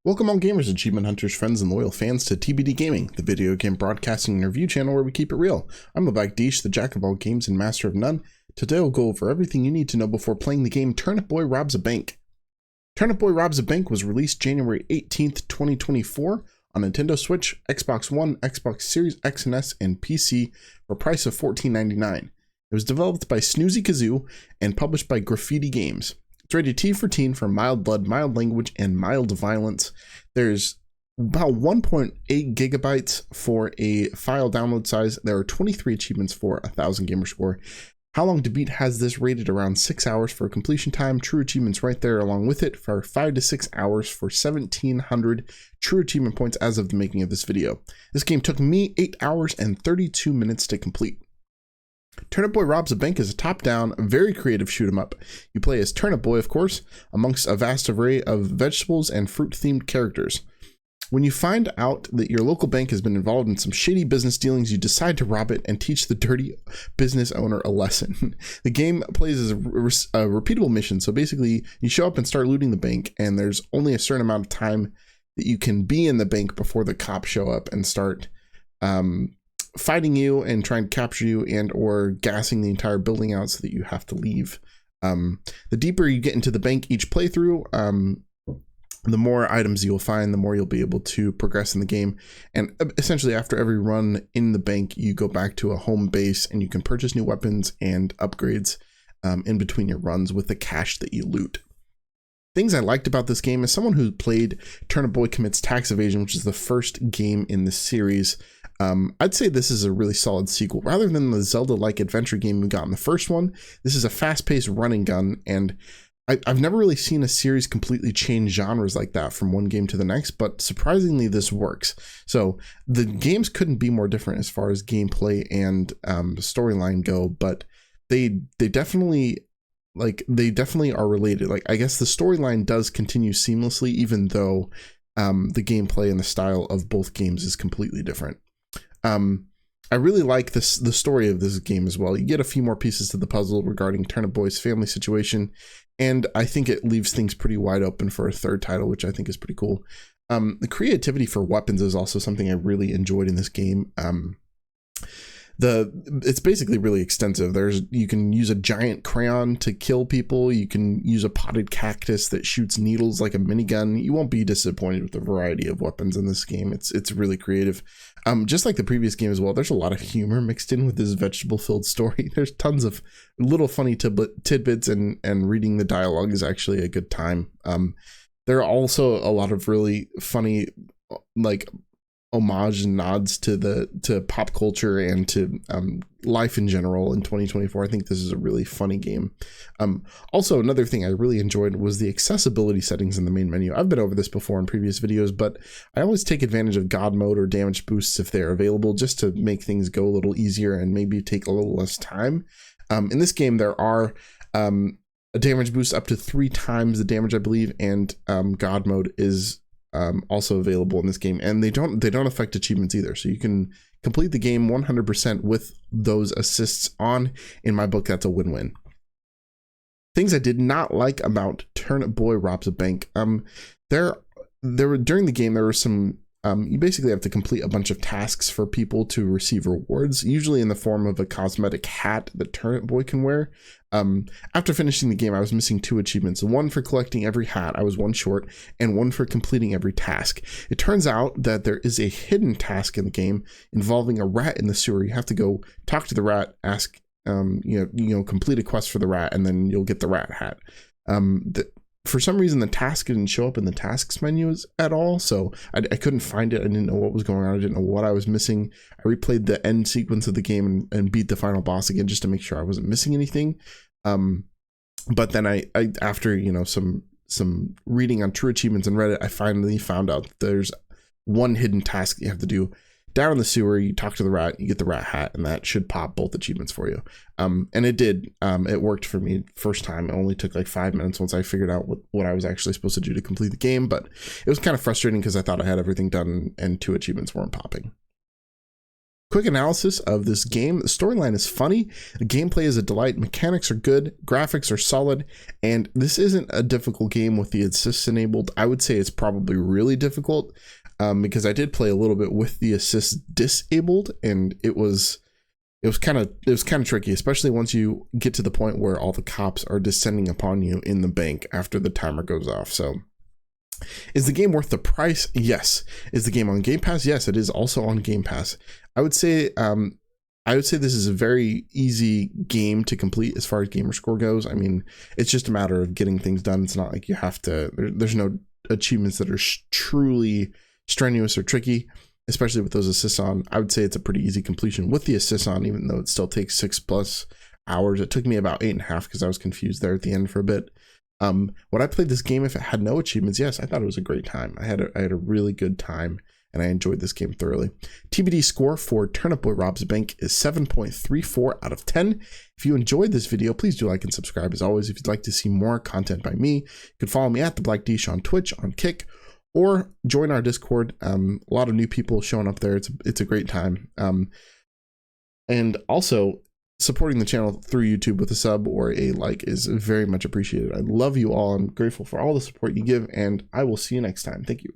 Welcome all gamers, achievement hunters, friends, and loyal fans to TBD Gaming, the video game broadcasting and review channel where we keep it real. I'm Evasion, the jack of all games and master of none. Today we'll go over everything you need to know before playing the game Turnip Boy Robs a Bank. Turnip Boy Robs a Bank was released January 18th, 2024 on Nintendo Switch, Xbox One, Xbox Series X and S, and PC for a price of $14.99. It was developed by Snoozy Kazoo and published by Graffiti Games. It's rated T for teen for mild blood, mild language, and mild violence. There's about 1.8 gigabytes for a file download size. There are 23 achievements for 1,000 gamer score. How Long to Beat has this rated around 6 hours for completion time. True achievements right there along with it for 5 to 6 hours for 1,700 true achievement points as of the making of this video. This game took me 8 hours and 32 minutes to complete. Turnip Boy Robs a Bank is a top-down, very creative shoot-'em-up. You play as Turnip Boy, of course, amongst a vast array of vegetables and fruit-themed characters. When you find out that your local bank has been involved in some shady business dealings, you decide to rob it and teach the dirty business owner a lesson. The game plays as a repeatable mission, so basically you show up and start looting the bank, and there's only a certain amount of time that you can be in the bank before the cops show up and start fighting you and trying to capture you and or gassing the entire building out so that you have to leave. The deeper you get into the bank each playthrough, the more items you'll find, the more you'll be able to progress in the game. And essentially after every run in the bank, you go back to a home base and you can purchase new weapons and upgrades in between your runs with the cash that you loot. Things I liked about this game, as someone who played Turnip Boy Commits Tax Evasion, which is the first game in the series, I'd say this is a really solid sequel. Rather than the Zelda-like adventure game we got in the first one, this is a fast-paced run and gun, and I've never really seen a series completely change genres like that from one game to the next, but surprisingly this works. So the games couldn't be more different as far as gameplay and storyline go, but they definitely are related. Like, I guess the storyline does continue seamlessly, even though the gameplay and the style of both games is completely different. I really like the story of this game as well. You get a few more pieces to the puzzle regarding Turnip Boy's family situation, and I think it leaves things pretty wide open for a third title, which I think is pretty cool. The creativity for weapons is also something I really enjoyed in this game. It's basically really extensive. You can use a giant crayon to kill people. You can use a potted cactus that shoots needles like a minigun. You won't be disappointed with the variety of weapons in this game. It's really creative. Just like the previous game as well, there's a lot of humor mixed in with this vegetable-filled story. There's tons of little funny tidbits, and reading the dialogue is actually a good time. There are also a lot of really funny, like, homage and nods to pop culture and to life in general in 2024. I think this is a really funny game. Also, another thing I really enjoyed was the accessibility settings in the main menu. I've been over this before in previous videos, but I always take advantage of God mode or damage boosts if they're available, just to make things go a little easier and maybe take a little less time. In this game, there are a damage boost up to 3 times the damage, I believe, and God mode is also available in this game, and they don't affect achievements either, so you can complete the game 100% with those assists on. In my book, that's a win-win. Things I did not like about Turnip Boy Robs a Bank. There were during the game there were some you basically have to complete a bunch of tasks for people to receive rewards, usually in the form of a cosmetic hat that Turnip Boy can wear. After finishing the game, I was missing 2 achievements, one for collecting every hat, I was 1 short, and 1 for completing every task. It turns out that there is a hidden task in the game involving a rat in the sewer. You have to go talk to the rat, ask, complete a quest for the rat, and then you'll get the rat hat. For some reason, the task didn't show up in the tasks menus at all, so I couldn't find it. I didn't know what was going on. I didn't know what I was missing. I replayed the end sequence of the game and beat the final boss again just to make sure I wasn't missing anything. But then I after some reading on True Achievements and Reddit, I finally found out that there's one hidden task you have to do. Down in the sewer, you talk to the rat, you get the rat hat, and that should pop both achievements for you. And it did. It worked for me first time. It only took like 5 minutes once I figured out what I was actually supposed to do to complete the game, but it was kind of frustrating because I thought I had everything done and 2 achievements weren't popping. Quick analysis of this game. The storyline is funny, the gameplay is a delight, mechanics are good, graphics are solid, and this isn't a difficult game with the assists enabled. I would say it's probably really difficult because I did play a little bit with the assists disabled, and it was kind of tricky, especially once you get to the point where all the cops are descending upon you in the bank after the timer goes off. So is the game worth the price? Yes. Is the game on Game Pass? Yes, it is also on Game Pass. I would say this is a very easy game to complete as far as gamer score goes. I mean, it's just a matter of getting things done. It's not like you have to, there's no achievements that are truly strenuous or tricky, especially with those assists on. I would say it's a pretty easy completion with the assists on, even though it still takes 6+ hours. It took me about 8.5 because I was confused there at the end for a bit. Would I play this game if it had no achievements? Yes, I thought it was a great time. I had a really good time, and I enjoyed this game thoroughly. TBD score for Turnip Boy Robs Bank is 7.34 out of 10. If you enjoyed this video, please do like and subscribe. As always, if you'd like to see more content by me, you can follow me at the Black Dish on Twitch, on Kick, or join our Discord. A lot of new people showing up there. It's a great time. And also, supporting the channel through YouTube with a sub or a like is very much appreciated. I love you all. I'm grateful for all the support you give, and I will see you next time. Thank you.